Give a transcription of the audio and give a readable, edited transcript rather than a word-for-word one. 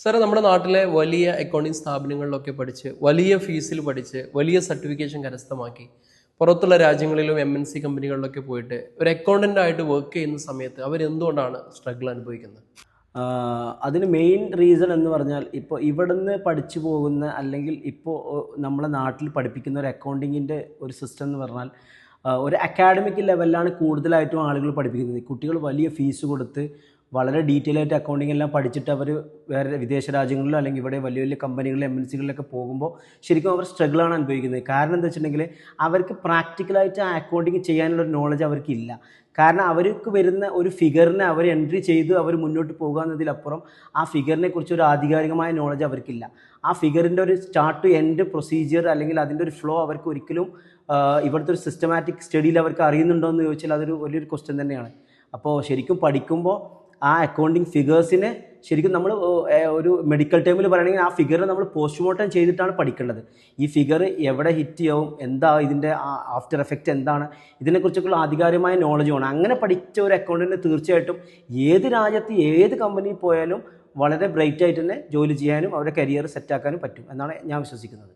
സാറേ, നമ്മുടെ നാട്ടിലെ വലിയ അക്കൗണ്ടിങ് സ്ഥാപനങ്ങളിലൊക്കെ പഠിച്ച് വലിയ ഫീസിൽ പഠിച്ച് വലിയ സർട്ടിഫിക്കേഷൻ കരസ്ഥമാക്കി പുറത്തുള്ള രാജ്യങ്ങളിലും MNC കമ്പനികളിലൊക്കെ പോയിട്ട് ഒരു അക്കൗണ്ടൻ്റ് ആയിട്ട് വർക്ക് ചെയ്യുന്ന സമയത്ത് അവരെന്തുകൊണ്ടാണ് സ്ട്രഗിൾ അനുഭവിക്കുന്നത്? അതിന് മെയിൻ റീസൺ എന്ന് പറഞ്ഞാൽ, ഇപ്പോൾ ഇവിടുന്ന് പഠിച്ചു പോകുന്ന അല്ലെങ്കിൽ ഇപ്പോൾ നമ്മളെ നാട്ടിൽ പഠിപ്പിക്കുന്ന ഒരു അക്കൗണ്ടിങ്ങിൻ്റെ ഒരു സിസ്റ്റം എന്ന് പറഞ്ഞാൽ ഒരു അക്കാഡമിക് ലെവലിലാണ് കൂടുതലായിട്ടും ആളുകൾ പഠിപ്പിക്കുന്നത്. കുട്ടികൾ വലിയ ഫീസ് കൊടുത്ത് വളരെ ഡീറ്റെയിൽ ആയിട്ട് അക്കൗണ്ടിങ് എല്ലാം പഠിച്ചിട്ട് അവർ വേറെ വിദേശ രാജ്യങ്ങളിലോ അല്ലെങ്കിൽ ഇവിടെ വലിയ വലിയ കമ്പനികളിൽ MNCകളിലൊക്കെ പോകുമ്പോൾ ശരിക്കും അവർ സ്ട്രഗിളാണ് അനുഭവിക്കുന്നത്. കാരണം എന്താ വെച്ചിട്ടുണ്ടെങ്കിൽ അവർക്ക് പ്രാക്ടിക്കലായിട്ട് ആ അക്കൗണ്ടിങ് ചെയ്യാനുള്ളൊരു നോളജ് അവർക്കില്ല. കാരണം അവർക്ക് വരുന്ന ഒരു ഫിഗറിനെ അവർ എൻട്രി ചെയ്ത് അവർ മുന്നോട്ട് പോകുക എന്നതിലപ്പുറം ആ ഫിഗറിനെ കുറിച്ച് ഒരു ആധികാരികമായ നോളജ് അവർക്കില്ല. ആ ഫിഗറിൻ്റെ ഒരു സ്റ്റാർട്ട് ടു എൻഡ് പ്രൊസീജിയർ അല്ലെങ്കിൽ അതിൻ്റെ ഒരു ഫ്ലോ അവർക്ക് ഒരിക്കലും ഇവിടുത്തെ ഒരു സിസ്റ്റമാറ്റിക് സ്റ്റഡിയിൽ അവർക്ക് അറിയുന്നുണ്ടോ എന്ന് ചോദിച്ചാൽ അതൊരു വലിയൊരു ക്വസ്റ്റ്യൻ തന്നെയാണ്. അപ്പോൾ ശരിക്കും പഠിക്കുമ്പോൾ ആ അക്കൗണ്ടിങ് ഫിഗേഴ്സിനെ ശരിക്കും നമ്മൾ ഒരു മെഡിക്കൽ ടൈമിൽ പറയുകയാണെങ്കിൽ ആ ഫിഗറിനെ നമ്മൾ പോസ്റ്റ്മോർട്ടം ചെയ്തിട്ടാണ് പഠിക്കേണ്ടത്. ഈ ഫിഗർ എവിടെ ഹിറ്റ് ചെയ്യും, എന്താ ഇതിൻ്റെ ആഫ്റ്റർ എഫക്റ്റ് എന്താണ്, ഇതിനെക്കുറിച്ചൊക്കെയുള്ള ആധികാരികമായ നോളജ് വേണം. അങ്ങനെ പഠിച്ച ഒരു അക്കൗണ്ടിന് തീർച്ചയായിട്ടും ഏത് രാജ്യത്ത് ഏത് കമ്പനിയിൽ പോയാലും വളരെ ബ്രൈറ്റ് ആയിട്ട് തന്നെ ജോലി ചെയ്യാനും അവരുടെ കരിയർ സെറ്റാക്കാനും പറ്റും എന്നാണ് ഞാൻ വിശ്വസിക്കുന്നത്.